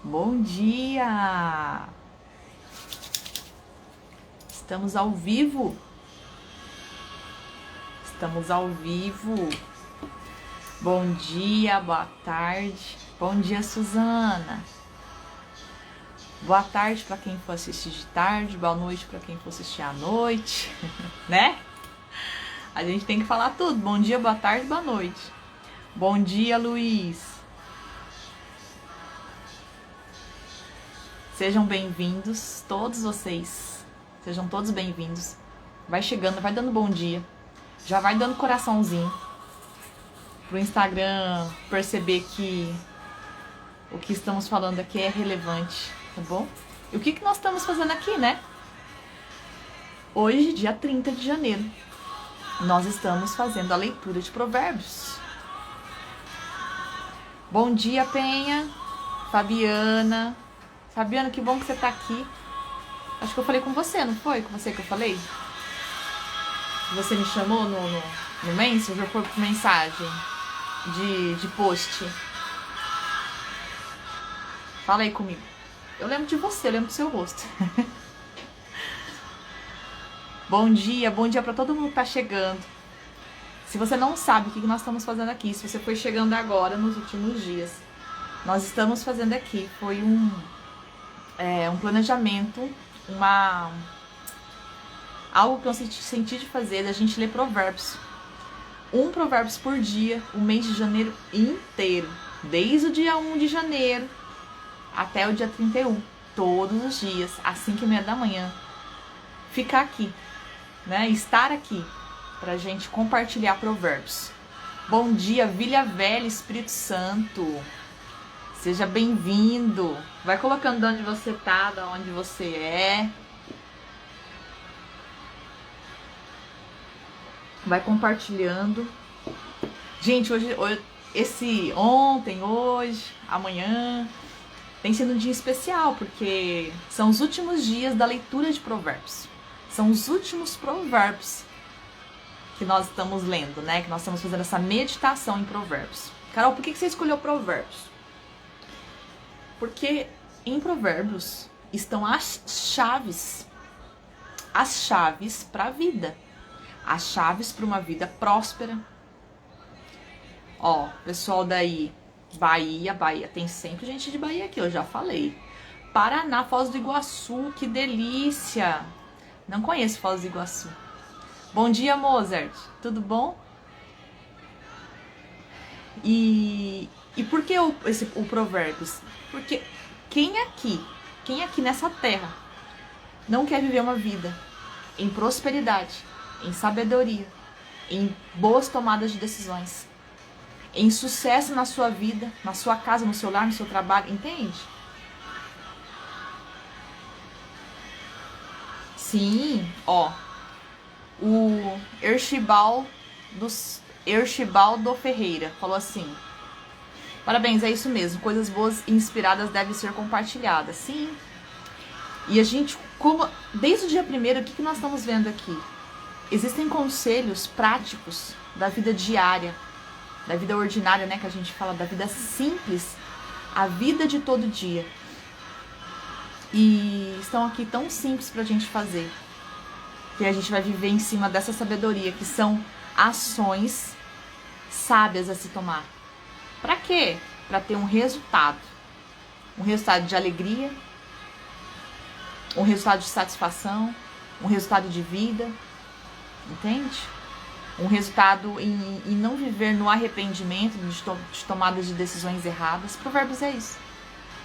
Bom dia! Estamos ao vivo. Estamos ao vivo. Bom dia, boa tarde. Bom dia, Suzana. Boa tarde para quem for assistir de tarde, boa noite para quem for assistir à noite, né? A gente tem que falar tudo. Bom dia, boa tarde, boa noite. Bom dia, Luiz. Sejam bem-vindos, todos vocês. Sejam todos bem-vindos. Vai chegando, vai dando bom dia. Já vai dando coraçãozinho pro Instagram perceber que o que estamos falando aqui é relevante, tá bom? E o que nós estamos fazendo aqui, né? Hoje, dia 30 de janeiro, nós estamos fazendo a leitura de Provérbios. Bom dia, Penha, Fabiana. Fabiana, que bom que você tá aqui. Acho que eu falei com você, não foi? Com você que eu falei? Você me chamou no Messenger, foi por mensagem de post. Fala aí comigo. Eu lembro de você, eu lembro do seu rosto. Bom dia pra todo mundo que tá chegando. Se você não sabe o que nós estamos fazendo aqui, se você foi chegando agora nos últimos dias, nós estamos fazendo aqui, foi um planejamento, algo que eu senti de fazer, da gente ler provérbios. Um provérbios por dia, o mês de janeiro inteiro. Desde o dia 1 de janeiro até o dia 31. Todos os dias, às 5h30 da manhã. Ficar aqui, né? Estar aqui, pra gente compartilhar provérbios. Bom dia, Vila Velha, Espírito Santo. Seja bem-vindo. Vai colocando de onde você tá, de onde você é. Vai compartilhando. Gente, hoje, ontem, hoje, amanhã, tem sido um dia especial, porque são os últimos dias da leitura de provérbios. São os últimos provérbios que nós estamos lendo, né? Que nós estamos fazendo essa meditação em provérbios. Carol, por que você escolheu provérbios? Porque em provérbios estão as chaves para a vida. As chaves para uma vida próspera. Ó, pessoal daí, Bahia, tem sempre gente de Bahia aqui, eu já falei. Paraná, Foz do Iguaçu, que delícia! Não conheço Foz do Iguaçu. Bom dia, Mozart, tudo bom? E por que o Provérbios? Porque quem aqui nessa terra não quer viver uma vida em prosperidade, em sabedoria, em boas tomadas de decisões, em sucesso na sua vida, na sua casa, no seu lar, no seu trabalho, entende? Sim, ó, o Archibaldo Ferreira falou assim: parabéns, é isso mesmo, coisas boas e inspiradas devem ser compartilhadas. Sim. E a gente, desde o dia 1º, o que nós estamos vendo aqui? Existem conselhos práticos da vida diária, da vida ordinária, né, que a gente fala, da vida simples, a vida de todo dia. E estão aqui tão simples pra gente fazer, que a gente vai viver em cima dessa sabedoria, que são ações sábias a se tomar. Pra quê? Pra ter um resultado de alegria, um resultado de satisfação, um resultado de vida, entende? Um resultado em não viver no arrependimento de tomadas de decisões erradas. Provérbios é isso,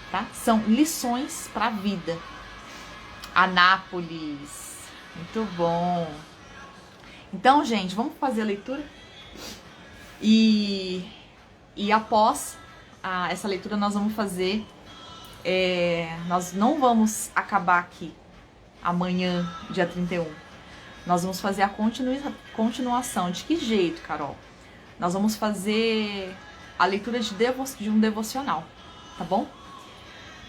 tá? São lições pra vida. Anápolis, muito bom. Então, gente, vamos fazer a leitura? E após essa leitura nós vamos fazer, nós não vamos acabar aqui amanhã, dia 31. Nós vamos fazer a continuação. De que jeito, Carol? Nós vamos fazer a leitura de um devocional, tá bom?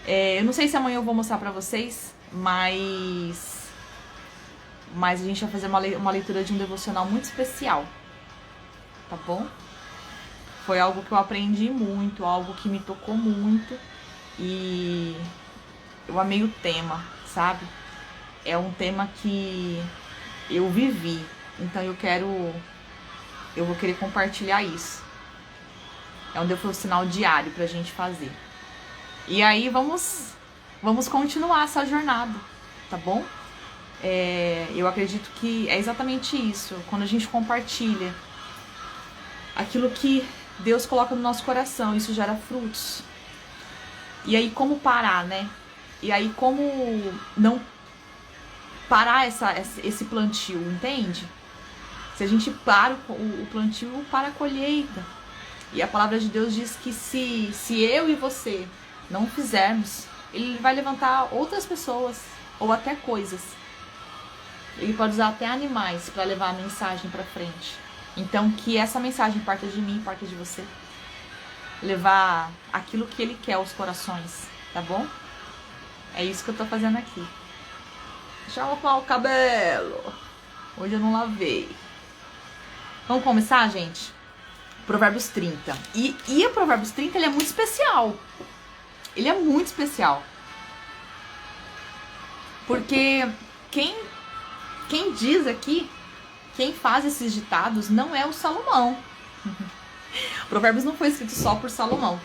Eu não sei se amanhã eu vou mostrar pra vocês, mas a gente vai fazer uma leitura de um devocional muito especial, tá bom? Foi algo que eu aprendi muito, algo que me tocou muito E eu amei o tema, sabe? É um tema que eu vivi, então eu vou querer compartilhar isso. É um devocional diário pra gente fazer. E aí vamos continuar essa jornada, tá bom? Eu acredito que é exatamente isso. Quando a gente compartilha aquilo que Deus coloca no nosso coração, isso gera frutos. E aí como parar, né? E aí como não parar esse plantio, entende? Se a gente para o plantio, para a colheita. E a palavra de Deus diz que se eu e você não fizermos, Ele vai levantar outras pessoas ou até coisas. Ele pode usar até animais para levar a mensagem para frente. Então que essa mensagem parta de mim, parta de você. Levar aquilo que Ele quer aos corações, tá bom? É isso que eu tô fazendo aqui. Deixa eu lavar o cabelo. Hoje eu não lavei. Vamos começar, gente? Provérbios 30. E o Provérbios 30, ele é muito especial. Ele é muito especial. Porque quem diz aqui, quem faz esses ditados não é o Salomão. Provérbios não foi escrito só por Salomão.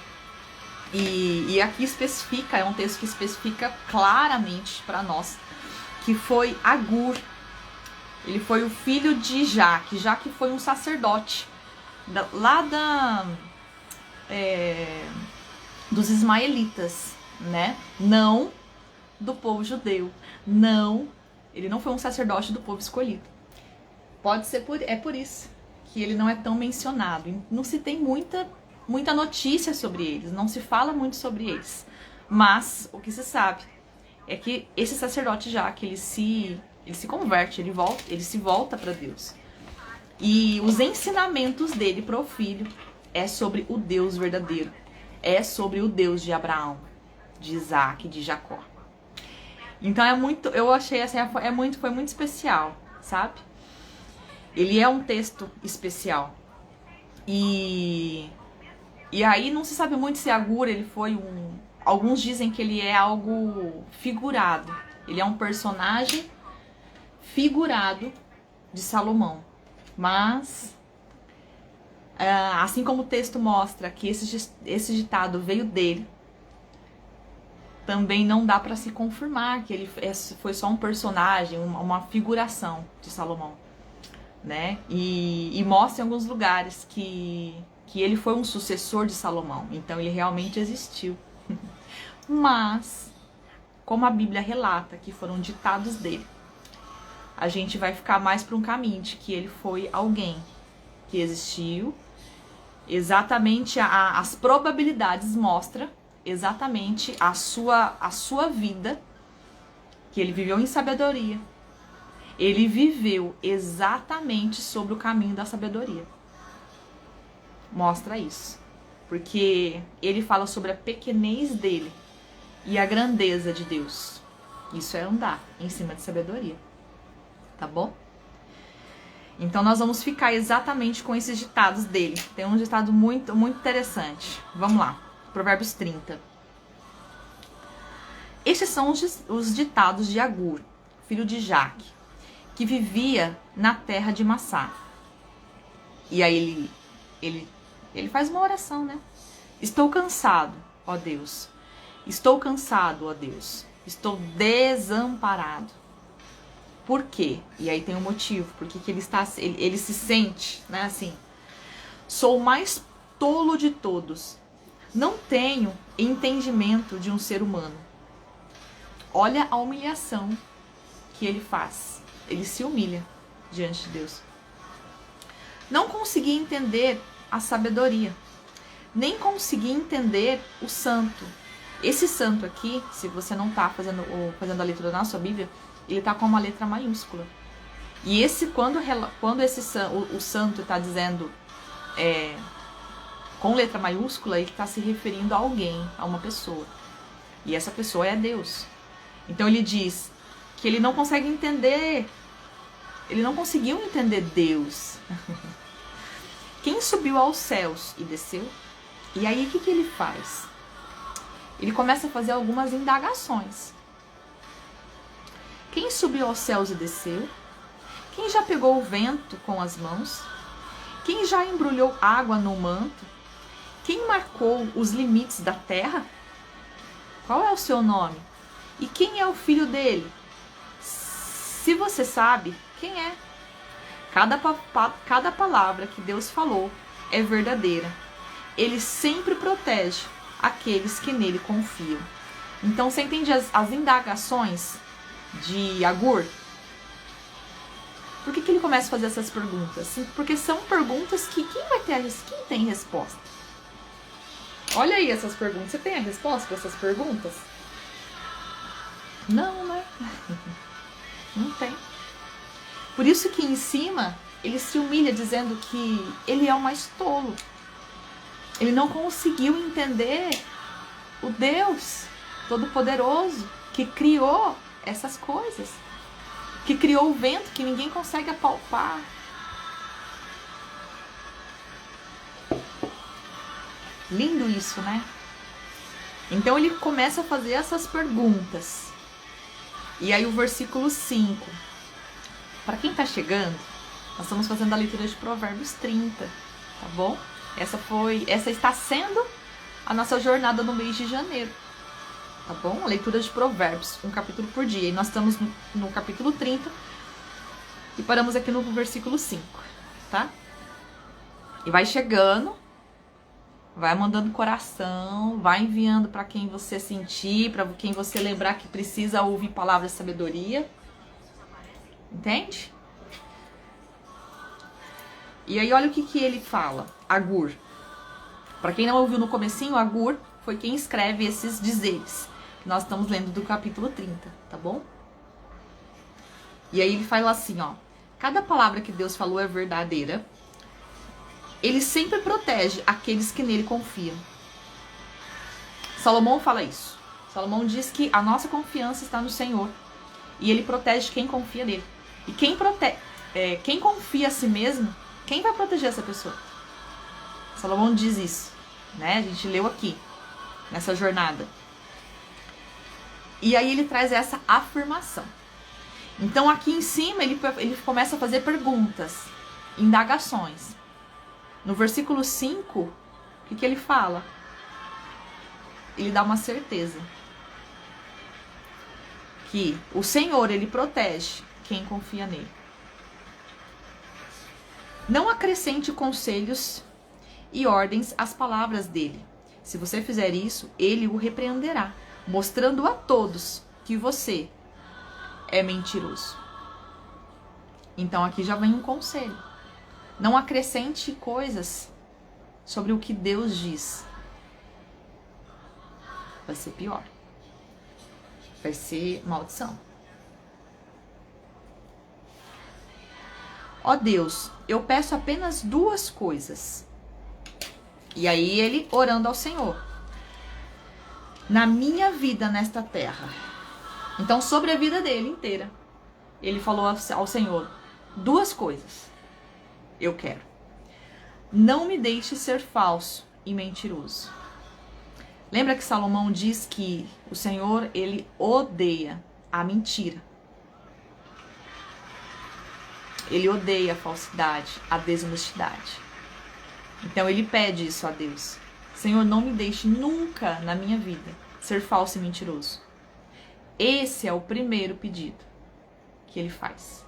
E aqui especifica, é um texto que especifica claramente para nós que foi Agur. Ele foi o filho de Jaque. Jaque foi um sacerdote lá dos ismaelitas, né? Não do povo judeu. Não, ele não foi um sacerdote do povo escolhido. Pode ser por isso que ele não é tão mencionado. Não se tem muita notícia sobre eles, não se fala muito sobre eles. Mas o que se sabe é que esse sacerdote Jaque, ele se converte, ele se volta para Deus. E os ensinamentos dele para o filho é sobre o Deus verdadeiro. É sobre o Deus de Abraão, de Isaac, de Jacó. Então eu achei assim, foi muito especial, sabe? Ele é um texto especial. E aí não se sabe muito se Agur, ele foi alguns dizem que ele é algo figurado. Ele é um personagem figurado de Salomão. Mas, assim como o texto mostra que esse ditado veio dele, também não dá para se confirmar que ele foi só um personagem, uma figuração de Salomão, né? E mostra em alguns lugares que ele foi um sucessor de Salomão, então ele realmente existiu. Mas, como a Bíblia relata que foram ditados dele, a gente vai ficar mais para um caminho de que ele foi alguém que existiu. Exatamente as probabilidades mostram exatamente a sua vida, que ele viveu em sabedoria. Ele viveu exatamente sobre o caminho da sabedoria. Mostra isso. Porque ele fala sobre a pequenez dele e a grandeza de Deus. Isso é andar em cima de sabedoria. Tá bom? Então nós vamos ficar exatamente com esses ditados dele. Tem um ditado muito, muito interessante. Vamos lá. Provérbios 30. Estes são os ditados de Agur, filho de Jaque, que vivia na terra de Massá. E aí ele faz uma oração, né? Estou cansado, ó Deus. Estou cansado, ó Deus. Estou desamparado. Por quê? E aí tem um motivo. Porque que ele se sente, né, assim. Sou o mais tolo de todos. Não tenho entendimento de um ser humano. Olha a humilhação que ele faz. Ele se humilha diante de Deus. Não consegui entender a sabedoria. Nem consegui entender o santo. Esse santo aqui, se você não está fazendo a leitura na sua Bíblia, ele está com uma letra maiúscula. E quando o santo está dizendo com letra maiúscula, ele está se referindo a alguém, a uma pessoa. E essa pessoa é Deus. Então ele diz que ele não consegue entender, ele não conseguiu entender Deus. Quem subiu aos céus e desceu? E aí o que ele faz? ele começa a fazer algumas indagações. Quem subiu aos céus e desceu? Quem já pegou o vento com as mãos? Quem já embrulhou água no manto? Quem marcou os limites da terra? Qual é o seu nome? E quem é o filho dele? Se você sabe, quem é? Cada palavra que Deus falou é verdadeira. Ele sempre protege aqueles que nele confiam. Então você entende as indagações de Agur? Por que ele começa a fazer essas perguntas? Porque são perguntas que quem tem resposta? Olha aí essas perguntas. Você tem a resposta para essas perguntas? Não, né? Não tem. Por isso que em cima ele se humilha dizendo que ele é o mais tolo. Ele não conseguiu entender o Deus Todo-Poderoso que criou essas coisas. Que criou o vento que ninguém consegue apalpar. Lindo isso, né? Então ele começa a fazer essas perguntas. E aí o versículo 5. Para quem tá chegando, nós estamos fazendo a leitura de Provérbios 30, tá bom? Essa está sendo a nossa jornada no mês de janeiro. Tá bom? A leitura de Provérbios, um capítulo por dia. E nós estamos no capítulo 30 e paramos aqui no versículo 5, tá? E vai chegando, vai mandando coração, vai enviando para quem você sentir, para quem você lembrar que precisa ouvir palavras de sabedoria. Entende? E aí olha o que ele fala, Agur. Para quem não ouviu no comecinho, Agur foi quem escreve esses dizeres. Nós estamos lendo do capítulo 30, tá bom? E aí ele fala assim, ó. Cada palavra que Deus falou é verdadeira. Ele sempre protege aqueles que nele confiam. Salomão fala isso. Salomão diz que a nossa confiança está no Senhor. E ele protege quem confia nele. E quem confia a si mesmo, quem vai proteger essa pessoa? Salomão diz isso, né? A gente leu aqui, nessa jornada. E aí ele traz essa afirmação. Então aqui em cima ele começa a fazer perguntas, indagações. No versículo 5, o que ele fala? Ele dá uma certeza. Que o Senhor, ele protege quem confia nele. Não acrescente conselhos e ordens às palavras dele. Se você fizer isso, ele o repreenderá, mostrando a todos que você é mentiroso. Então aqui já vem um conselho. Não acrescente coisas sobre o que Deus diz. Vai ser pior. Vai ser maldição. Ó Deus, eu peço apenas 2 coisas. E aí ele orando ao Senhor. Na minha vida nesta terra. Então sobre a vida dele inteira. Ele falou ao Senhor 2 coisas. Eu quero. Não me deixe ser falso e mentiroso. Lembra que Salomão diz que o Senhor, ele odeia a mentira. Ele odeia a falsidade, a desonestidade. Então ele pede isso a Deus. Senhor, não me deixe nunca na minha vida ser falso e mentiroso. Esse é o primeiro pedido que ele faz.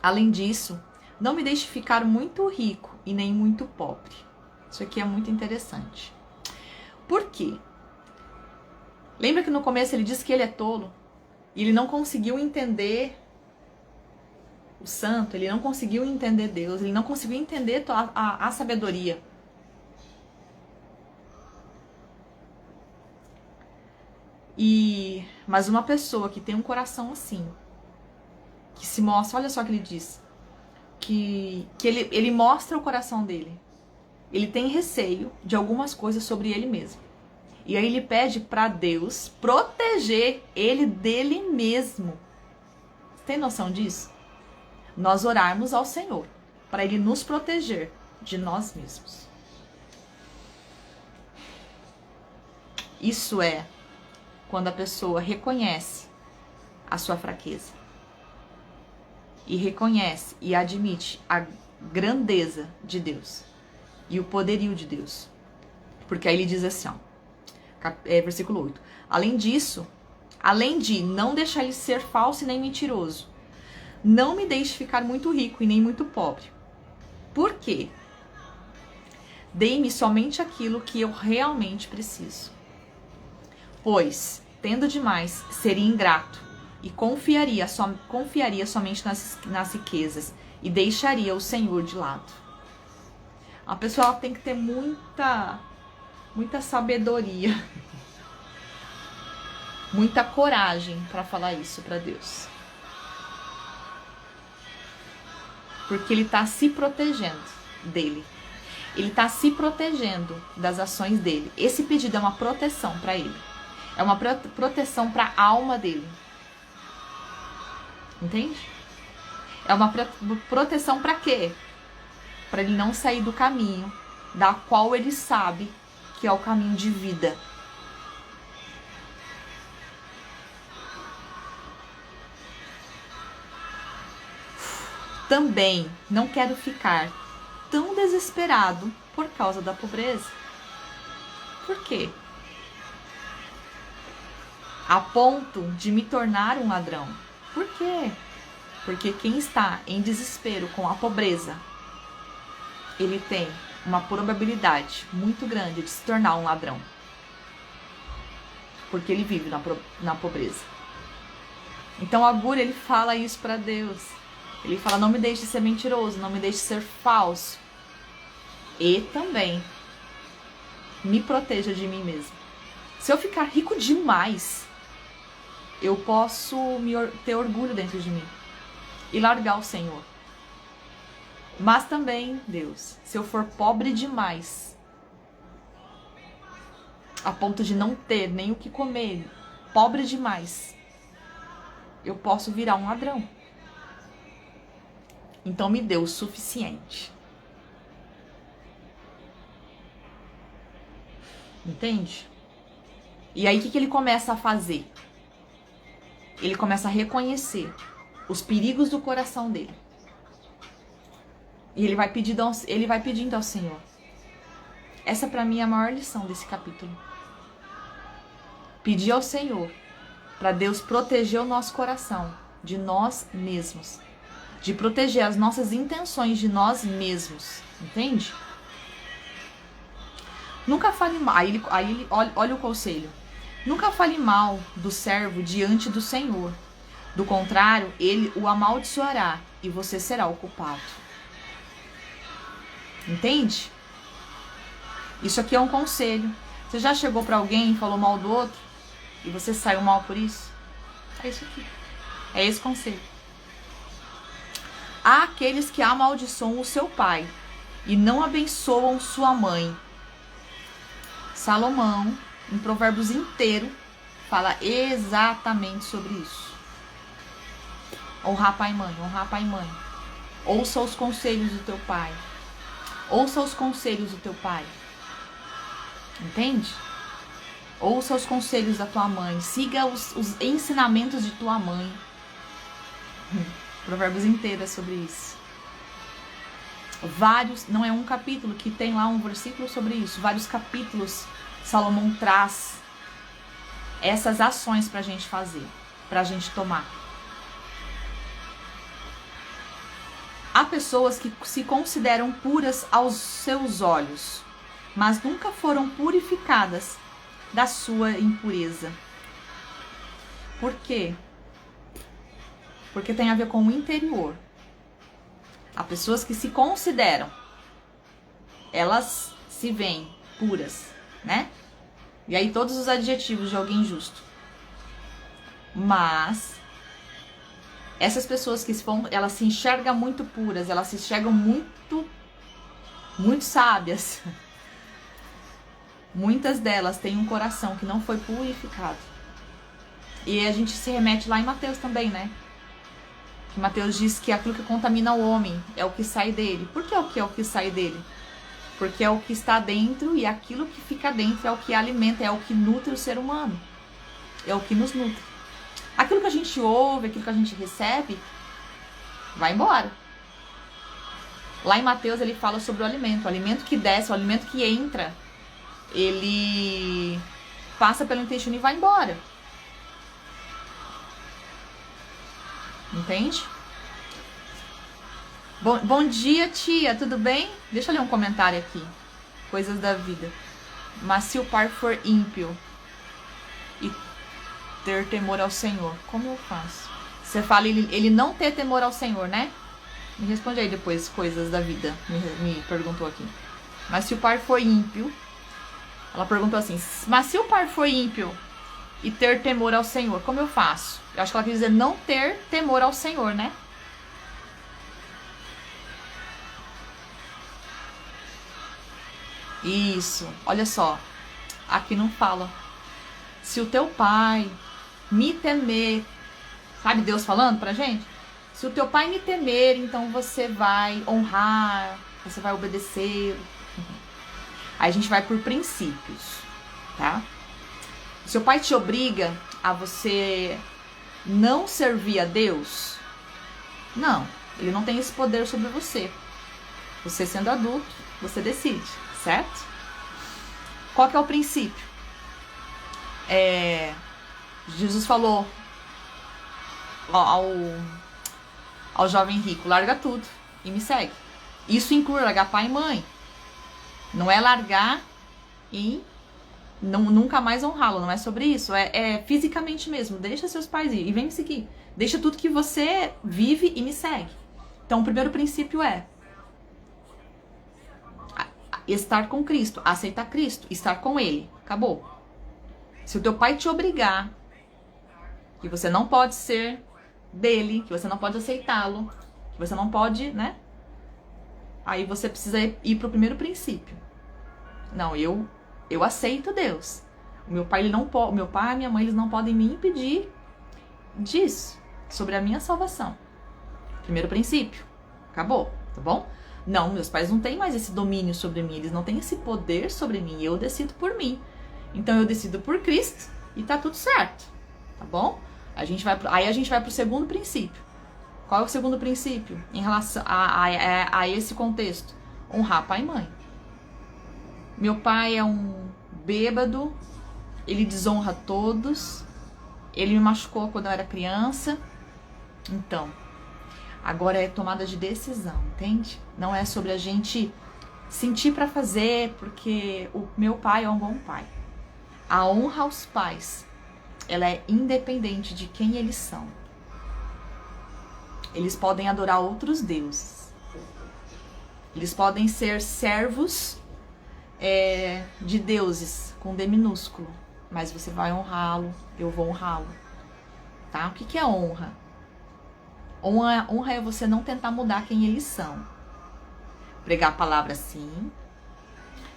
Além disso, não me deixe ficar muito rico e nem muito pobre. Isso aqui é muito interessante. Por quê? Lembra que no começo ele disse que ele é tolo? E ele não conseguiu entender o santo, ele não conseguiu entender Deus, ele não conseguiu entender a sabedoria. Mas uma pessoa que tem um coração assim, que se mostra, olha só o que ele diz, que ele mostra o coração dele. Ele tem receio de algumas coisas sobre ele mesmo. E aí ele pede para Deus proteger ele dele mesmo. Você tem noção disso? Nós orarmos ao Senhor para ele nos proteger de nós mesmos. Isso é quando a pessoa reconhece a sua fraqueza. E reconhece e admite a grandeza de Deus. E o poderio de Deus. Porque aí ele diz assim, ó, versículo 8. Além disso, além de não deixar ele ser falso e nem mentiroso, não me deixe ficar muito rico e nem muito pobre. Por quê? Dei-me somente aquilo que eu realmente preciso. Pois, tendo demais, seria ingrato e confiaria somente nas riquezas e deixaria o Senhor de lado. A pessoa tem que ter muita sabedoria, muita coragem para falar isso para Deus. Porque ele está se protegendo dele. Ele está se protegendo das ações dele. Esse pedido é uma proteção para ele. É uma proteção para a alma dele. Entende? É uma proteção para quê? Para ele não sair do caminho da qual ele sabe que é o caminho de vida. Também não quero ficar tão desesperado por causa da pobreza. Por quê? A ponto de me tornar um ladrão. Por quê? Porque quem está em desespero com a pobreza, ele tem uma probabilidade muito grande de se tornar um ladrão. Porque ele vive na pobreza. Então Agur, ele fala isso para Deus. Ele fala, não me deixe ser mentiroso, não me deixe ser falso. E também me proteja de mim mesmo. Se eu ficar rico demais, eu posso ter orgulho dentro de mim e largar o Senhor. Mas também, Deus, se eu for pobre demais, a ponto de não ter nem o que comer, pobre demais, eu posso virar um ladrão. Então me dê o suficiente. Entende? E aí o que ele começa a fazer? Ele começa a reconhecer os perigos do coração dele. E ele vai pedindo ao Senhor. Essa para mim é a maior lição desse capítulo. Pedir ao Senhor para Deus proteger o nosso coração de nós mesmos. De proteger as nossas intenções de nós mesmos. Entende? Nunca fale mal. Aí ele olha o conselho. Nunca fale mal do servo diante do Senhor. Do contrário, ele o amaldiçoará e você será o culpado. Entende? Isso aqui é um conselho. Você já chegou para alguém e falou mal do outro? E você saiu mal por isso? É isso aqui. É esse conselho. Há aqueles que amaldiçoam o seu pai e não abençoam sua mãe. Salomão, em Provérbios inteiro, fala exatamente sobre isso. Honrar pai e mãe, honrar pai e mãe. Ouça os conselhos do teu pai. Ouça os conselhos do teu pai. Entende? Ouça os conselhos da tua mãe. Siga os ensinamentos de tua mãe. Provérbios inteiro é sobre isso. Vários, não é um capítulo que tem lá um versículo sobre isso. Vários capítulos Salomão traz essas ações pra gente fazer, pra gente tomar. Há pessoas que se consideram puras aos seus olhos, mas nunca foram purificadas da sua impureza. Por quê? Porque tem a ver com o interior. Há pessoas que se consideram, elas se veem puras, né? E aí todos os adjetivos de alguém justo. Mas essas pessoas que elas se enxergam muito puras, elas se enxergam muito sábias. Muitas delas têm um coração que não foi purificado. E a gente se remete lá em Mateus também, né? Mateus diz que aquilo que contamina o homem é o que sai dele. Por que é o que sai dele? Porque é o que está dentro e aquilo que fica dentro é o que alimenta, é o que nutre o ser humano. É o que nos nutre. Aquilo que a gente ouve, aquilo que a gente recebe, vai embora. Lá em Mateus ele fala sobre o alimento que desce, o alimento que entra, ele passa pelo intestino e vai embora. Entende? Bom dia, tia, tudo bem? Deixa eu ler um comentário aqui. Coisas da vida. Mas se o pai for ímpio e ter temor ao Senhor, como eu faço? Você fala ele não ter temor ao Senhor, né? Me responde aí depois, coisas da vida. Me perguntou aqui. Mas se o pai for ímpio, ela perguntou assim, mas se o pai for ímpio e ter temor ao Senhor, como eu faço? Eu acho que ela quer dizer não ter temor ao Senhor, né? Isso, olha só. Aqui não fala. Se o teu pai me temer, sabe Deus falando pra gente? Se o teu pai me temer, então você vai honrar, você vai obedecer. Aí a gente vai por princípios, tá? Seu pai te obriga a você não servir a Deus? Não, ele não tem esse poder sobre você. Você sendo adulto, você decide, certo? Qual que é o princípio? Jesus falou ao jovem rico, larga tudo e me segue. Isso inclui largar pai e mãe. Não é largar e nunca mais honrá-lo, não é sobre isso. É fisicamente mesmo. Deixa seus pais ir e vem me seguir. Deixa tudo que você vive e me segue. Então, o primeiro princípio é estar com Cristo, aceitar Cristo, estar com Ele. Acabou. Se o teu pai te obrigar, que você não pode ser dele, que você não pode aceitá-lo, que você não pode, né? Aí você precisa ir pro primeiro princípio. Não, eu aceito Deus. Meu pai e minha mãe, eles não podem me impedir disso, sobre a minha salvação. Primeiro princípio. Acabou, tá bom? Não, meus pais não têm mais esse domínio sobre mim, eles não têm esse poder sobre mim, eu decido por mim. Então eu decido por Cristo e tá tudo certo, tá bom? Aí a gente vai pro segundo princípio. Qual é o segundo princípio em relação a esse contexto? Honrar pai e mãe. Meu pai é um bêbado, ele desonra todos, ele me machucou quando eu era criança. Então, agora é tomada de decisão, entende? Não é sobre a gente sentir pra fazer, porque o meu pai é um bom pai. A honra aos pais, ela é independente de quem eles são. Eles podem adorar outros deuses. Eles podem ser servos de deuses, com D minúsculo. Mas você vai honrá-lo, eu vou honrá-lo. Tá? O que é honra? Honra é você não tentar mudar quem eles são. Pregar a palavra sim.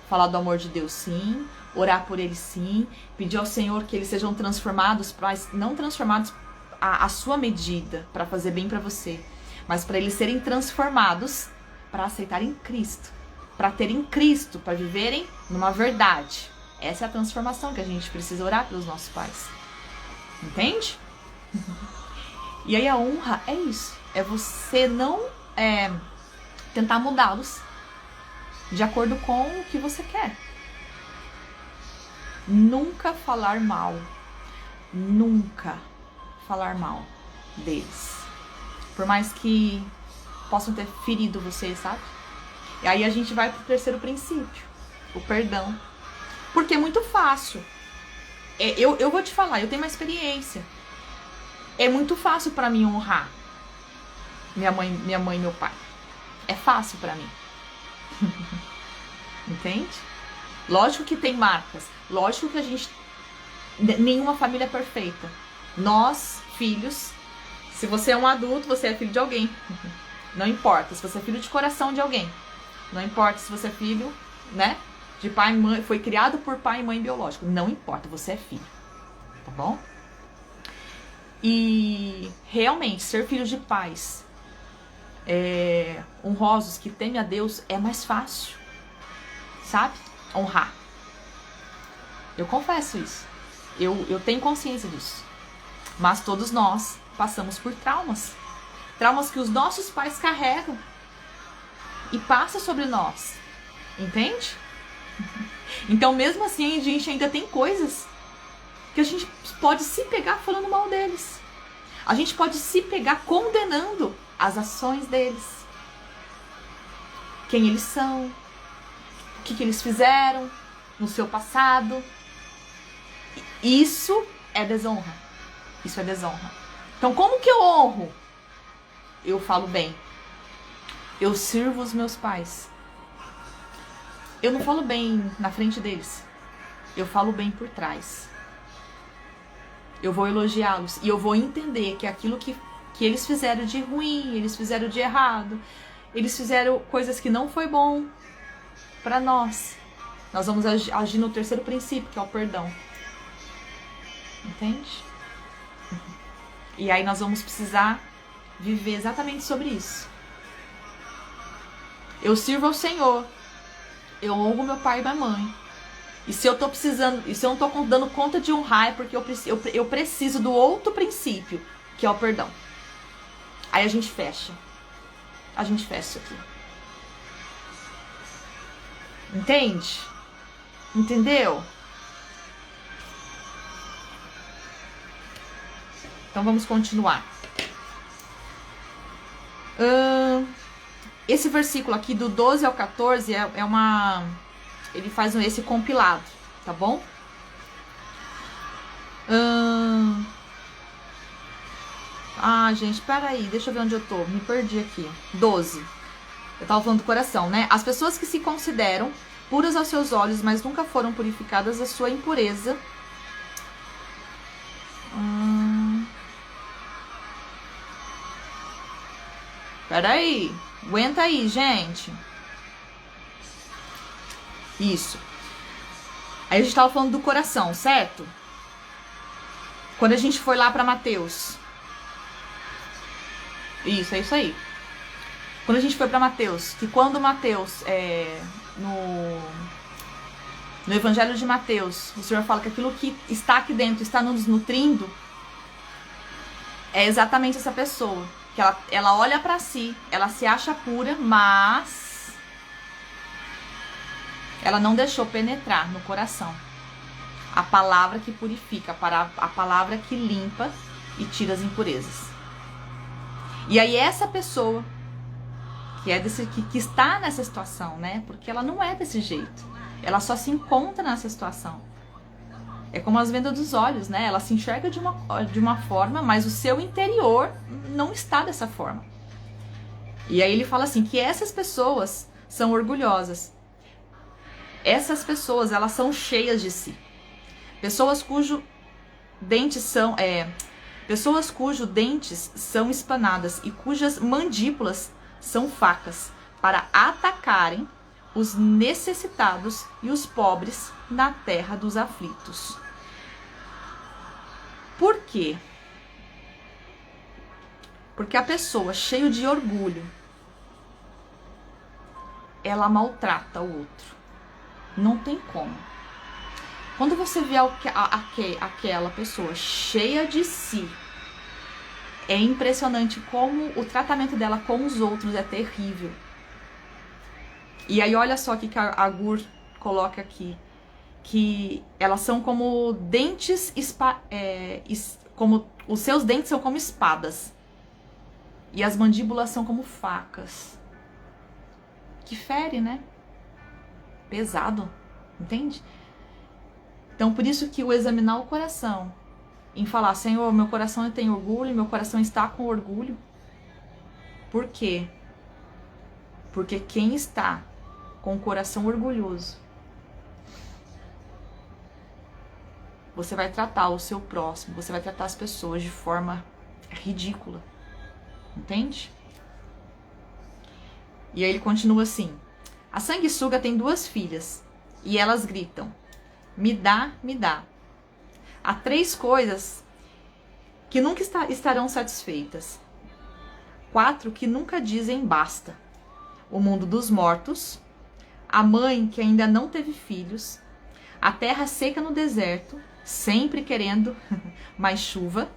Falar do amor de Deus sim. Orar por eles sim. Pedir ao Senhor que eles sejam transformados, mas não transformados à sua medida, para fazer bem para você. Mas para eles serem transformados, para aceitarem Cristo. Para terem Cristo, para viverem numa verdade. Essa é a transformação que a gente precisa orar pelos nossos pais. Entende? E aí a honra é isso. É você não tentar mudá-los de acordo com o que você quer. Nunca falar mal. Nunca falar mal deles. Por mais que possam ter ferido você, sabe? E aí a gente vai pro terceiro princípio. O perdão. Porque é muito fácil. Eu vou te falar, eu tenho uma experiência. É muito fácil pra mim honrar minha mãe e meu pai. É fácil pra mim. Entende? Lógico que tem marcas. Lógico que nenhuma família é perfeita. Nós, filhos, se você é um adulto, você é filho de alguém. Não importa se você é filho de coração de alguém. Não importa se você é filho, né, de pai e mãe, foi criado por pai e mãe biológico. Não importa, você é filho. Tá bom? E realmente, ser filho de pais honrosos, que temem a Deus, é mais fácil. sabe? Honrar. Eu confesso isso. Eu tenho consciência disso. Mas todos nós passamos por traumas. Traumas que os nossos pais carregam e passa sobre nós. Entende? Então, mesmo assim, a gente ainda tem coisas que a gente pode se pegar falando mal deles. A gente pode se pegar condenando as ações deles. Quem eles são, o que eles fizeram no seu passado. Isso é desonra. Isso é desonra. Então, como que eu honro? Eu falo bem. Eu sirvo os meus pais. Eu não falo bem na frente deles. Eu falo bem por trás. Eu vou elogiá-los. E eu vou entender que aquilo que eles fizeram de ruim, eles fizeram de errado, eles fizeram coisas que não foi bom para nós. Nós vamos agir no terceiro princípio, que é o perdão. Entende? E aí nós vamos precisar viver exatamente sobre isso. Eu sirvo ao Senhor. Eu honro meu pai e minha mãe. E se eu tô precisando, e se eu não tô dando conta de honrar, é porque eu preciso do outro princípio, que é o perdão. Aí a gente fecha. A gente fecha isso aqui. Entende? Entendeu? Então vamos continuar. Esse versículo aqui do 12 ao 14 ele faz esse compilado, tá bom? Gente, peraí, deixa eu ver onde eu tô. Me perdi aqui. 12. Eu tava falando do coração, né? As pessoas que se consideram puras aos seus olhos, mas nunca foram purificadas da sua impureza. Peraí. Aguenta aí, gente. Isso. Aí a gente tava falando do coração, certo? Quando a gente foi lá pra Mateus. Isso, é isso aí. Quando a gente foi pra Mateus, que quando Mateus, no Evangelho de Mateus, o Senhor fala que aquilo que está aqui dentro está nos nutrindo, é exatamente essa pessoa. Que ela olha pra si, ela se acha pura, mas ela não deixou penetrar no coração a palavra que purifica, a palavra que limpa e tira as impurezas. E aí essa pessoa que está nessa situação, né? Porque ela não é desse jeito. Ela só se encontra nessa situação. É como as vendas dos olhos, né? Ela se enxerga de uma forma, mas o seu interior não está dessa forma. E aí ele fala assim, que essas pessoas são orgulhosas. Essas pessoas, elas são cheias de si. Pessoas cujos dentes são espanadas e cujas mandíbulas são facas para atacarem os necessitados e os pobres na terra dos aflitos. Por quê? Porque a pessoa cheia de orgulho, ela maltrata o outro. Não tem como. Quando você vê aquela pessoa cheia de si, é impressionante como o tratamento dela com os outros é terrível. E aí olha só que a Gur coloca aqui, que elas são como dentes, como os seus dentes são como espadas e as mandíbulas são como facas. Que fere, né? Pesado, entende? Então por isso que o examinar o coração, em falar, Senhor, meu coração tem orgulho, meu coração está com orgulho. Por quê? Porque quem está com o coração orgulhoso, você vai tratar o seu próximo, você vai tratar as pessoas de forma ridícula. Entende? E aí ele continua assim: a sanguessuga tem 2 filhas e elas gritam, me dá, me dá. Há 3 coisas que nunca estarão satisfeitas. 4 que nunca dizem basta. O mundo dos mortos, a mãe que ainda não teve filhos, a terra seca no deserto, sempre querendo mais chuva,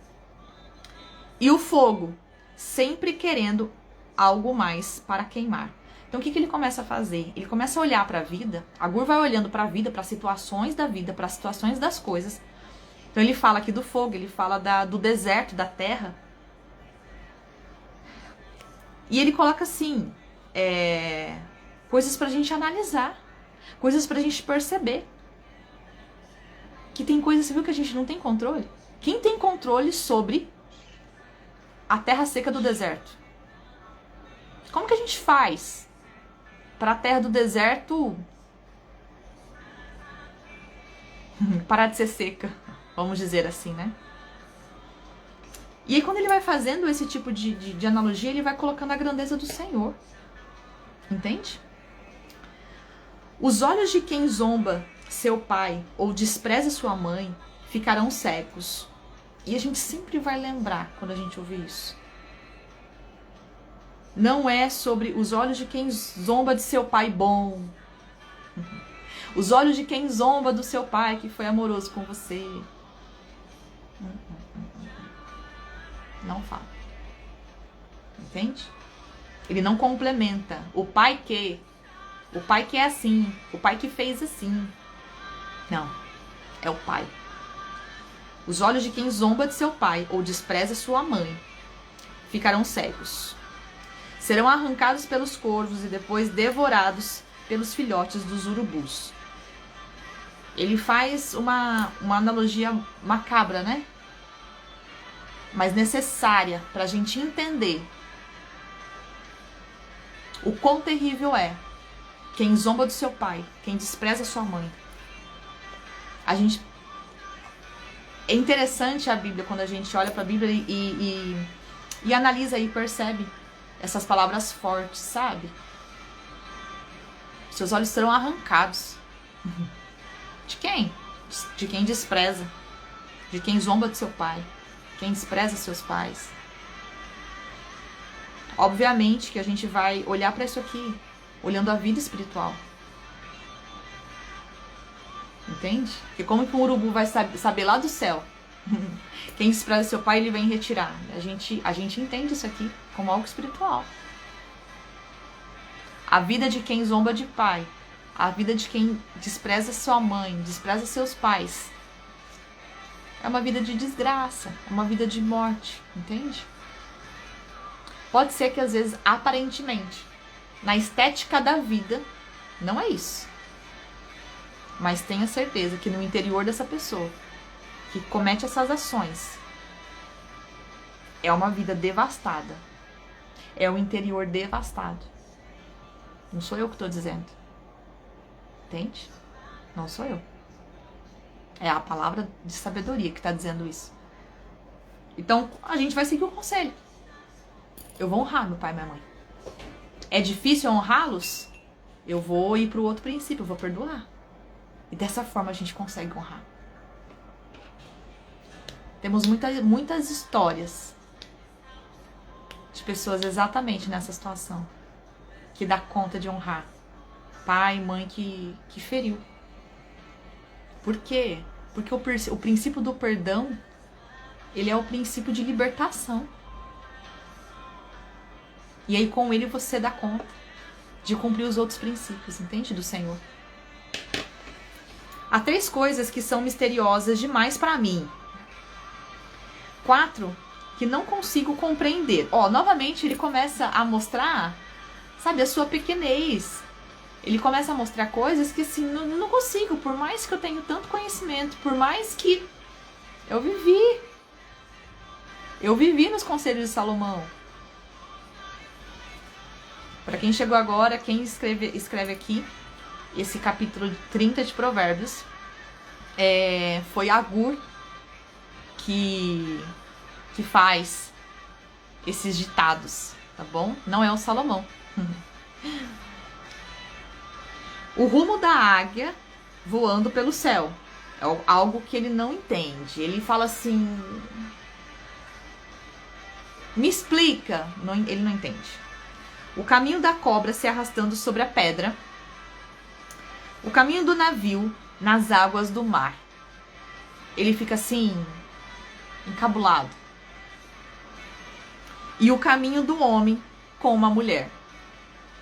e o fogo, sempre querendo algo mais para queimar. Então o que ele começa a fazer? Ele começa a olhar para a vida. Agur vai olhando para a vida, para as situações da vida, para as situações das coisas. Então ele fala aqui do fogo, ele fala do deserto, da terra. E ele coloca assim, coisas pra gente analisar, coisas pra gente perceber. Que tem coisas, você viu, que a gente não tem controle? Quem tem controle sobre a terra seca do deserto? Como que a gente faz para a terra do deserto parar de ser seca? Vamos dizer assim, né? E aí quando ele vai fazendo esse tipo de analogia, ele vai colocando a grandeza do Senhor. Entende? Os olhos de quem zomba seu pai ou despreza sua mãe ficarão cegos. E a gente sempre vai lembrar quando a gente ouvir isso. Não é sobre os olhos de quem zomba de seu pai bom. Os olhos de quem zomba do seu pai que foi amoroso com você. Não fala. Entende? Ele não complementa. O pai que é assim, o pai que fez assim. Não, é o pai. Os olhos de quem zomba de seu pai ou despreza sua mãe ficarão cegos. Serão arrancados pelos corvos e depois devorados pelos filhotes dos urubus. Ele faz uma analogia macabra, né? Mas necessária para a gente entender o quão terrível é quem zomba do seu pai, quem despreza sua mãe. É interessante a Bíblia, quando a gente olha para a Bíblia e analisa e percebe essas palavras fortes, sabe? Seus olhos serão arrancados. De quem? De quem despreza. De quem zomba do seu pai. Quem despreza seus pais. Obviamente que a gente vai olhar para isso aqui, olhando a vida espiritual. Entende? Porque como que um urubu vai saber lá do céu? Quem despreza seu pai, ele vem retirar. A gente entende isso aqui como algo espiritual. A vida de quem zomba de pai, a vida de quem despreza sua mãe, despreza seus pais, é uma vida de desgraça, é uma vida de morte, entende? Pode ser que às vezes, aparentemente, na estética da vida, não é isso. Mas tenha certeza que no interior dessa pessoa que comete essas ações é uma vida devastada. É o interior devastado. Não sou eu que estou dizendo. Entende? Não sou eu. É a palavra de sabedoria que está dizendo isso. Então, a gente vai seguir o conselho. Eu vou honrar meu pai e minha mãe. É difícil honrá-los? Eu vou ir para o outro princípio, eu vou perdoar. E dessa forma a gente consegue honrar. Temos muitas histórias de pessoas exatamente nessa situação, que dá conta de honrar pai e mãe que feriu. Por quê? Porque o princípio do perdão, ele é o princípio de libertação. E aí com ele você dá conta de cumprir os outros princípios, entende? Do Senhor. Há 3 coisas que são misteriosas demais para mim. 4 que não consigo compreender. Novamente ele começa a mostrar, sabe, a sua pequenez. Ele começa a mostrar coisas que assim, não consigo, por mais que eu tenha tanto conhecimento, por mais que eu vivi nos conselhos de Salomão. Para quem chegou agora, quem escreve aqui esse capítulo 30 de Provérbios, foi Agur que faz esses ditados, tá bom? Não é o Salomão. O rumo da águia voando pelo céu é algo que ele não entende. Ele fala assim, me explica. Ele não entende. O caminho da cobra se arrastando sobre a pedra. O caminho do navio nas águas do mar. Ele fica assim, encabulado. E o caminho do homem com uma mulher.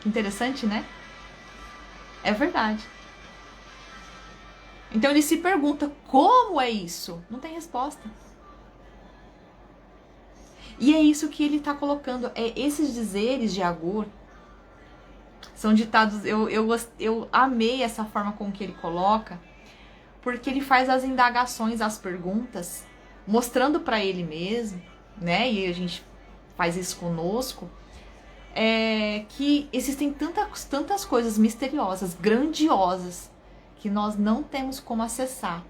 Interessante, né? É verdade. Então ele se pergunta, como é isso? Não tem resposta. E é isso que ele está colocando. Esses dizeres de Agur são ditados. Eu amei essa forma com que ele coloca, porque ele faz as indagações, as perguntas, mostrando para ele mesmo, né? E a gente faz isso conosco, que existem tantas coisas misteriosas, grandiosas, que nós não temos como acessar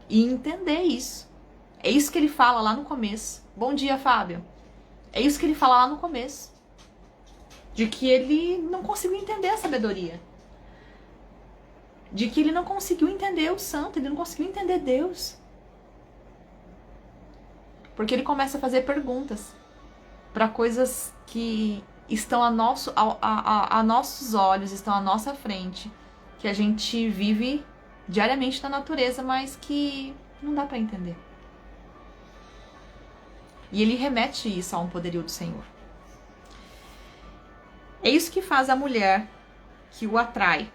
e entender isso. É isso que ele fala lá no começo. Bom dia, Fábio. É isso que ele fala lá no começo. De que ele não conseguiu entender a sabedoria. De que ele não conseguiu entender o santo, ele não conseguiu entender Deus. Porque ele começa a fazer perguntas para coisas que estão a nossos olhos, estão à nossa frente, que a gente vive diariamente na natureza, mas que não dá para entender. E ele remete isso a um poderio do Senhor. É isso que faz a mulher que o atrai,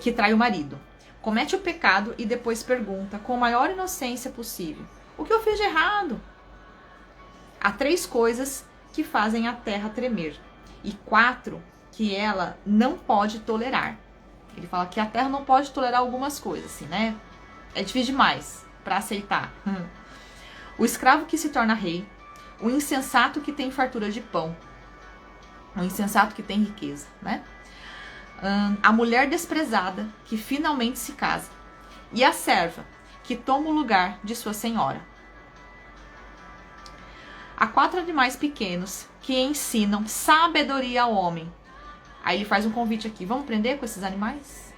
que trai o marido. Comete o pecado e depois pergunta com a maior inocência possível: o que eu fiz de errado? Há 3 coisas que fazem a terra tremer e 4 que ela não pode tolerar. Ele fala que a terra não pode tolerar algumas coisas, assim, né? É difícil demais para aceitar. O escravo que se torna rei, o insensato que tem fartura de pão, o insensato que tem riqueza, né? A mulher desprezada que finalmente se casa e a serva que toma o lugar de sua senhora. Há 4 animais pequenos que ensinam sabedoria ao homem. Aí ele faz um convite aqui. Vamos aprender com esses animais?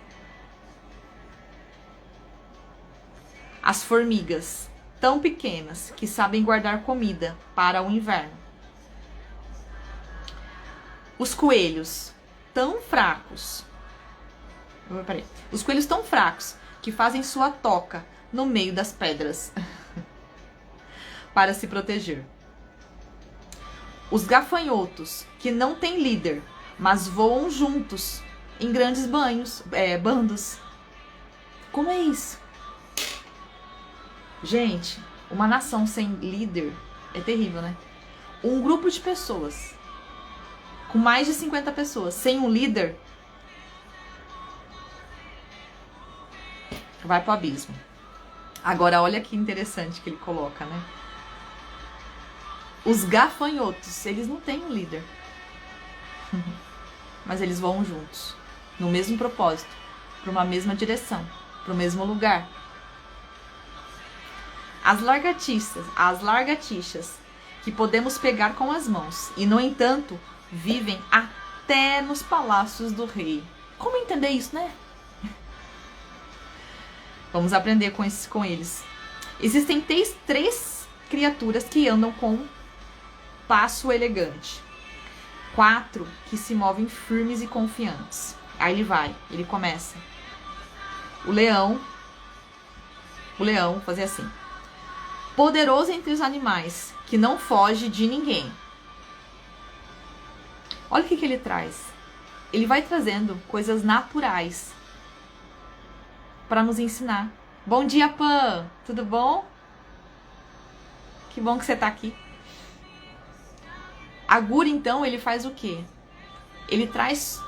As formigas, tão pequenas que sabem guardar comida para o inverno. Os coelhos, tão fracos. Os coelhos tão fracos que fazem sua toca no meio das pedras para se proteger. Os gafanhotos, que não têm líder, mas voam juntos em grandes bandos. Como é isso? Gente, uma nação sem líder é terrível, né? Um grupo de pessoas, com mais de 50 pessoas, sem um líder, vai pro abismo. Agora, olha que interessante que ele coloca, né? Os gafanhotos, eles não têm um líder. Mas eles voam juntos, no mesmo propósito, para uma mesma direção, para o mesmo lugar. As lagartixas, que podemos pegar com as mãos, e no entanto, vivem até nos palácios do rei. Como entender isso, né? Vamos aprender com eles. Existem 3 criaturas que andam com passo elegante. 4 que se movem firmes e confiantes. Aí ele começa. O leão, fazer assim. Poderoso entre os animais, que não foge de ninguém. Olha o que ele traz. Ele vai trazendo coisas naturais para nos ensinar. Bom dia, Pan! Tudo bom? Que bom que você tá aqui. Agur, então, ele faz o quê? Ele traz...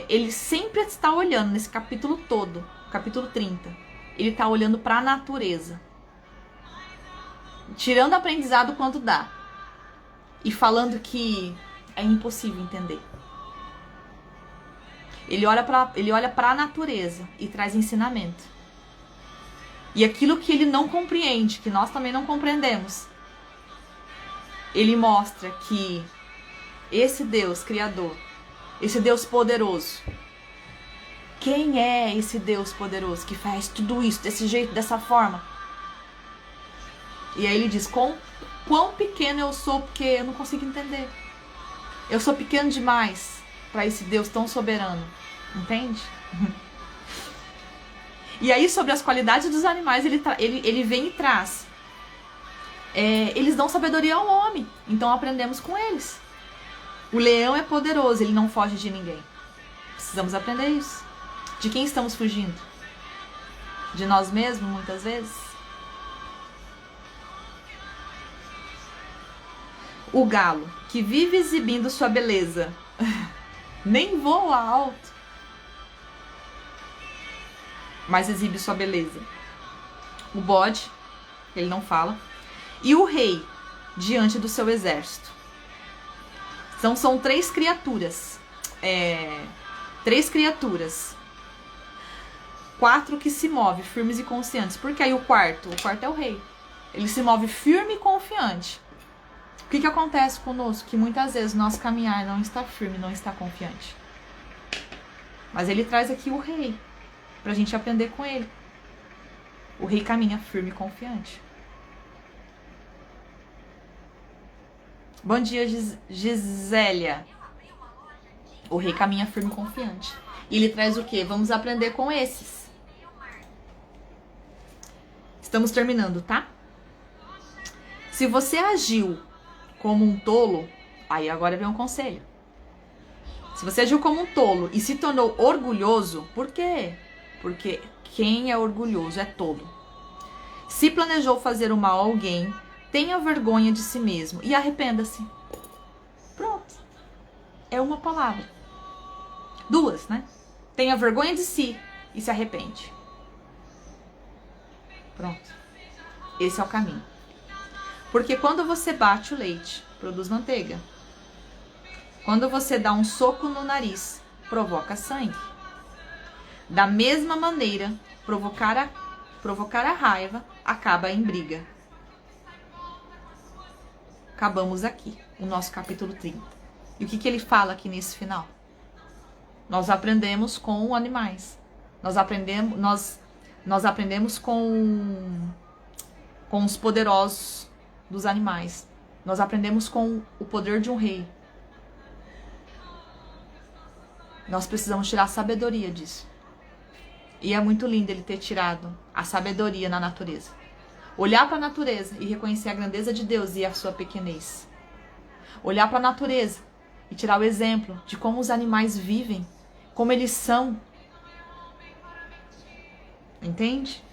ele sempre está olhando nesse capítulo todo, capítulo 30. Ele está olhando para a natureza. Tirando aprendizado quanto dá. E falando que é impossível entender. Ele olha para a natureza e traz ensinamento. E aquilo que ele não compreende, que nós também não compreendemos, ele mostra que esse Deus criador, esse Deus poderoso, quem é esse Deus poderoso que faz tudo isso desse jeito, dessa forma? E aí ele diz, quão pequeno eu sou, porque eu não consigo entender. Eu sou pequeno demais para esse Deus tão soberano. Entende? E aí, sobre as qualidades dos animais, ele vem e traz. Eles dão sabedoria ao homem, então aprendemos com eles. O leão é poderoso, ele não foge de ninguém. Precisamos aprender isso. De quem estamos fugindo? De nós mesmos, muitas vezes? O galo, que vive exibindo sua beleza, nem voa alto, mas exibe sua beleza. O bode, ele não fala. E o rei, diante do seu exército. Então são três criaturas. Três criaturas. 4 que se movem, firmes e confiantes. Porque aí o quarto é o rei. Ele se move firme e confiante. O que acontece conosco? Que muitas vezes nosso caminhar não está firme, não está confiante. Mas ele traz aqui o rei, pra gente aprender com ele. O rei caminha firme e confiante. Bom dia, Gisélia. O rei caminha firme e confiante. E ele traz o quê? Vamos aprender com esses. Estamos terminando, tá? Se você agiu como um tolo, aí agora vem um conselho. Se você agiu como um tolo e se tornou orgulhoso, por quê? Porque quem é orgulhoso é tolo. Se planejou fazer o mal a alguém, tenha vergonha de si mesmo e arrependa-se. Pronto. É uma palavra. 2, né? Tenha vergonha de si e se arrepende. Pronto. Esse é o caminho. Porque quando você bate o leite, produz manteiga. Quando você dá um soco no nariz, provoca sangue. Da mesma maneira, provocar a raiva acaba em briga. Acabamos aqui, o nosso capítulo 30. E o que ele fala aqui nesse final? Nós aprendemos com animais. Nós aprendemos com os poderosos dos animais. Nós aprendemos com o poder de um rei. Nós precisamos tirar a sabedoria disso. E é muito lindo ele ter tirado a sabedoria na natureza. Olhar para a natureza e reconhecer a grandeza de Deus e a sua pequenez. Olhar para a natureza e tirar o exemplo de como os animais vivem, como eles são. Entende?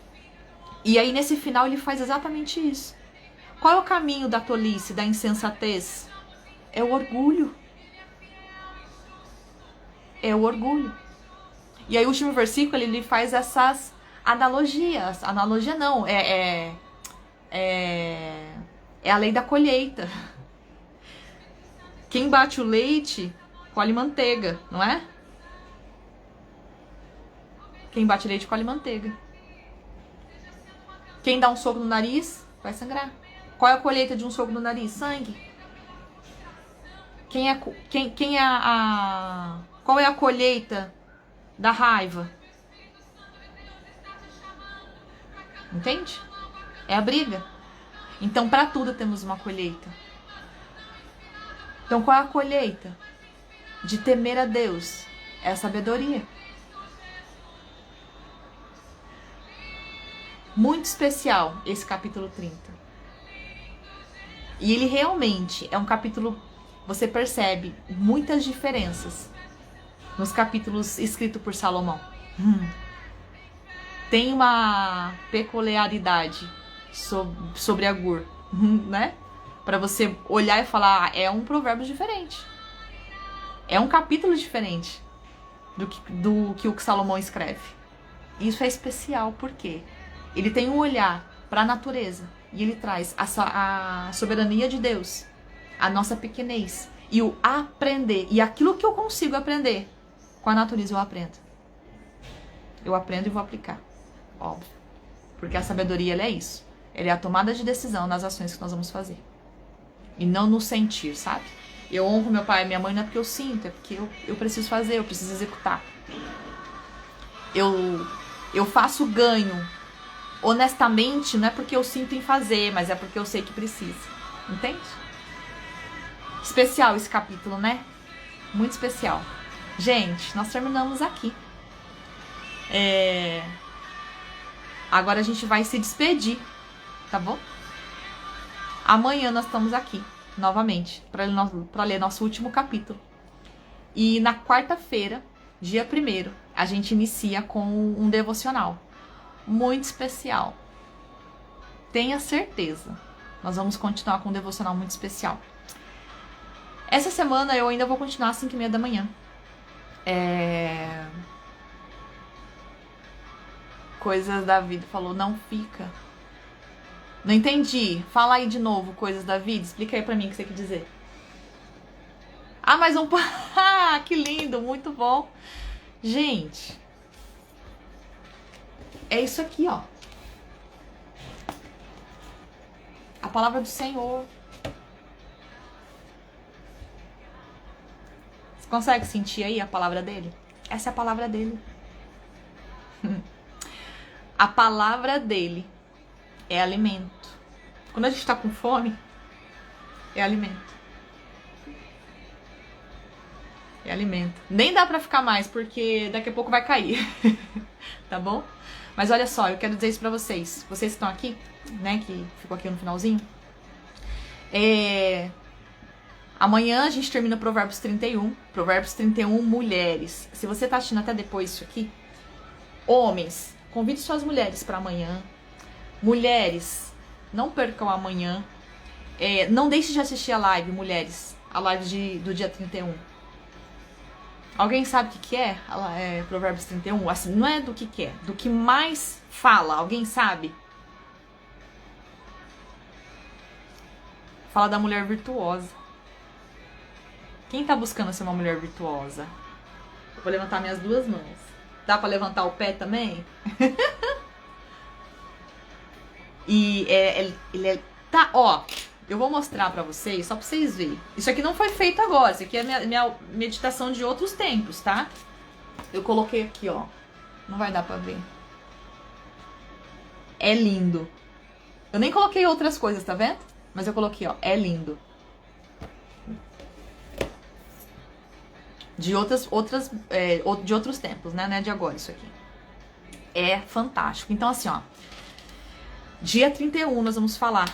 E aí nesse final ele faz exatamente isso. Qual é o caminho da tolice, da insensatez? É o orgulho. É o orgulho. E aí o último versículo ele faz essas analogias. Analogia não, é a lei da colheita. Quem bate o leite, colhe manteiga, não é? Quem bate leite, colhe manteiga. Quem dá um soco no nariz, vai sangrar. Qual é a colheita de um soco no nariz? Sangue. Qual é a colheita da raiva? Entende? É a briga. Então, para tudo temos uma colheita. Então, qual é a colheita? De temer a Deus. É a sabedoria. Muito especial esse capítulo 30. E ele realmente é um capítulo, você percebe muitas diferenças nos capítulos escritos por Salomão. Tem uma peculiaridade sobre Agur, né? Para você olhar e falar, é um provérbio diferente. É um capítulo diferente do que o Salomão escreve. Isso é especial, por quê? Ele tem um olhar para a natureza e ele traz a soberania de Deus, a nossa pequenez e o aprender. E aquilo que eu consigo aprender com a natureza eu aprendo. Eu aprendo e vou aplicar, óbvio. Porque a sabedoria ela é isso. Ela é a tomada de decisão nas ações que nós vamos fazer. E não no sentir, sabe? Eu honro meu pai e minha mãe não é porque eu sinto, é porque eu preciso fazer, eu preciso executar. Eu faço ganho. Honestamente, não é porque eu sinto em fazer, mas é porque eu sei que precisa. Entende? Especial esse capítulo, né? Muito especial. Gente, nós terminamos aqui. Agora a gente vai se despedir, tá bom? Amanhã nós estamos aqui, novamente, para ler nosso último capítulo. E na quarta-feira, dia 1º, a gente inicia com um devocional muito especial. Tenha certeza, nós vamos continuar com um devocional muito especial. Essa semana eu ainda vou continuar às 5h30 da manhã. Coisas da vida falou, não fica. Não entendi. Fala aí de novo, coisas da vida. Explica aí pra mim o que você quer dizer. Ah, mais um... Ah, que lindo, muito bom. Gente, é isso aqui, ó. A palavra do Senhor. Você consegue sentir aí a palavra dele? Essa é a palavra dele. A palavra dele é alimento. Quando a gente tá com fome, é alimento. É alimento. Nem dá pra ficar mais, porque daqui a pouco vai cair. Tá bom? Mas olha só, eu quero dizer isso pra vocês. Vocês que estão aqui, né, que ficou aqui no finalzinho. Amanhã a gente termina Provérbios 31. Provérbios 31, mulheres. Se você tá assistindo até depois isso aqui, homens, convide suas mulheres pra amanhã. Mulheres, não percam amanhã. Não deixe de assistir a live, mulheres. A live do dia 31. Alguém sabe o que é? Provérbios 31? Assim, não é do que é, do que mais fala. Alguém sabe? Fala da mulher virtuosa. Quem tá buscando ser uma mulher virtuosa? Eu vou levantar minhas duas mãos. Dá pra levantar o pé também? E tá, ó, eu vou mostrar pra vocês, só pra vocês verem. Isso aqui não foi feito agora, isso aqui é minha meditação de outros tempos, tá? Eu coloquei aqui, ó. Não vai dar pra ver. É lindo. Eu nem coloquei outras coisas, tá vendo? Mas eu coloquei, ó, é lindo. De outros tempos, né? Não é de agora isso aqui. É fantástico. Então, assim, ó. Dia 31 nós vamos falar.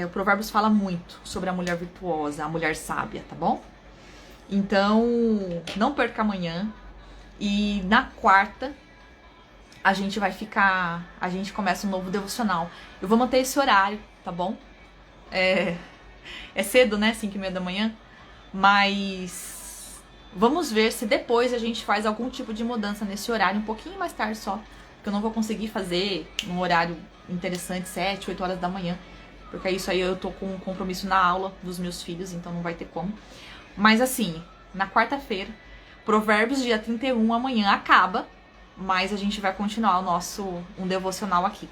O Provérbios fala muito sobre a mulher virtuosa, a mulher sábia, tá bom? Então, não perca amanhã. E na quarta, a gente começa um novo devocional. Eu vou manter esse horário, tá bom? É cedo, né? 5h30 da manhã. Mas vamos ver se depois a gente faz algum tipo de mudança nesse horário, um pouquinho mais tarde só. Porque eu não vou conseguir fazer num horário interessante, 7, 8 horas da manhã. Porque isso aí eu tô com um compromisso na aula dos meus filhos, então não vai ter como. Mas assim, na quarta-feira, Provérbios dia 31, amanhã acaba. Mas a gente vai continuar um devocional aqui.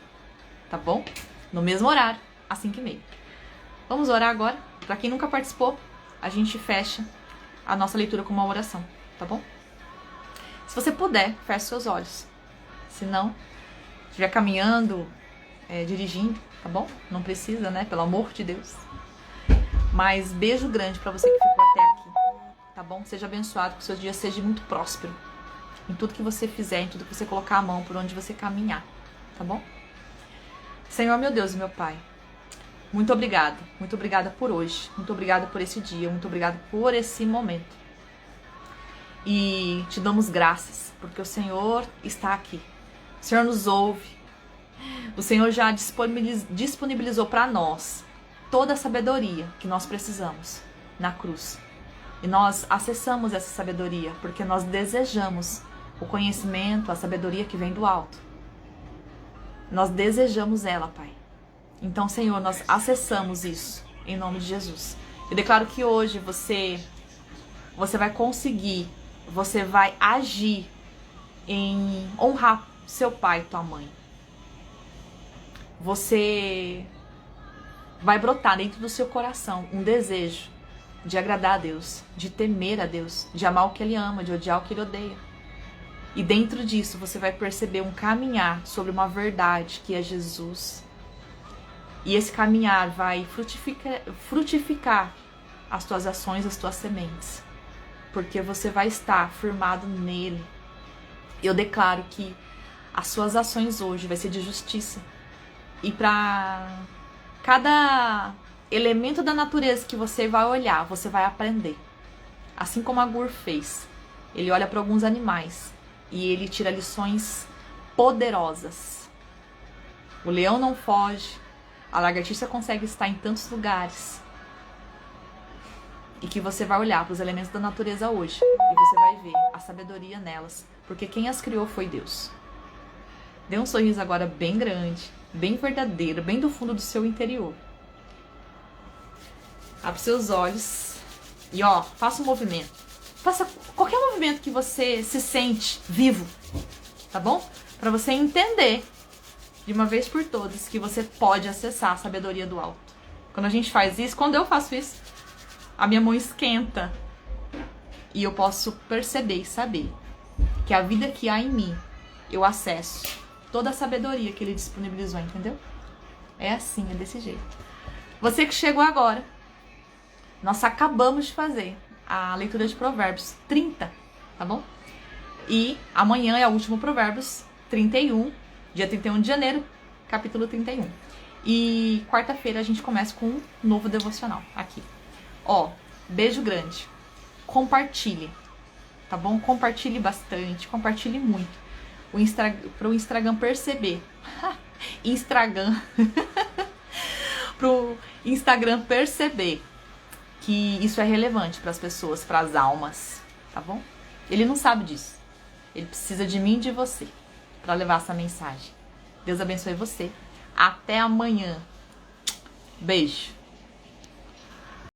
Tá bom? No mesmo horário, às 5h30. Vamos orar agora. Pra quem nunca participou, a gente fecha a nossa leitura com uma oração, tá bom? Se você puder, feche seus olhos. Se não, estiver caminhando, dirigindo, tá bom? Não precisa, né? Pelo amor de Deus. Mas beijo grande pra você que ficou até aqui, tá bom? Seja abençoado, que o seu dia seja muito próspero. Em tudo que você fizer, em tudo que você colocar a mão, por onde você caminhar, tá bom? Senhor, meu Deus e meu Pai, muito obrigada por hoje, muito obrigada por esse dia, muito obrigada por esse momento. E te damos graças, porque o Senhor está aqui. O Senhor nos ouve. O Senhor já disponibilizou para nós toda a sabedoria que nós precisamos na cruz. E nós acessamos essa sabedoria porque nós desejamos o conhecimento, a sabedoria que vem do alto. Nós desejamos ela, Pai. Então, Senhor, nós acessamos isso em nome de Jesus. Eu declaro que hoje você vai conseguir, você vai agir em honrar seu pai e tua mãe. Você vai brotar dentro do seu coração um desejo de agradar a Deus, de temer a Deus, de amar o que Ele ama, de odiar o que Ele odeia. E dentro disso você vai perceber um caminhar sobre uma verdade que é Jesus. E esse caminhar vai frutificar as tuas ações, as tuas sementes. porque você vai estar firmado nele. Eu declaro que as suas ações hoje vai ser de justiça. E para cada elemento da natureza que você vai olhar, você vai aprender. Assim como a Gur fez. Ele olha para alguns animais e ele tira lições poderosas. O leão não foge, a lagartixa consegue estar em tantos lugares. E que você vai olhar para os elementos da natureza hoje e você vai ver a sabedoria nelas, porque quem as criou foi Deus. Dê um sorriso agora bem grande, bem verdadeiro, bem do fundo do seu interior. Abre seus olhos e ó, faça um movimento. Faça qualquer movimento que você se sente vivo, tá bom? Para você entender de uma vez por todas que você pode acessar a sabedoria do alto. Quando a gente faz isso, quando eu faço isso, a minha mão esquenta e eu posso perceber e saber que a vida que há em mim, eu acesso toda a sabedoria que ele disponibilizou, entendeu? É assim, é desse jeito. Você que chegou agora, nós acabamos de fazer a leitura de Provérbios 30, tá bom? E amanhã é o último Provérbios 31, dia 31 de janeiro, capítulo 31. E quarta-feira a gente começa com um novo devocional aqui. Ó, beijo grande. Compartilhe, tá bom? Compartilhe bastante, compartilhe muito. Pro Instagram perceber. Instagram. Pro Instagram perceber que isso é relevante para as pessoas, para as almas, tá bom? Ele não sabe disso. Ele precisa de mim e de você para levar essa mensagem. Deus abençoe você. Até amanhã. Beijo.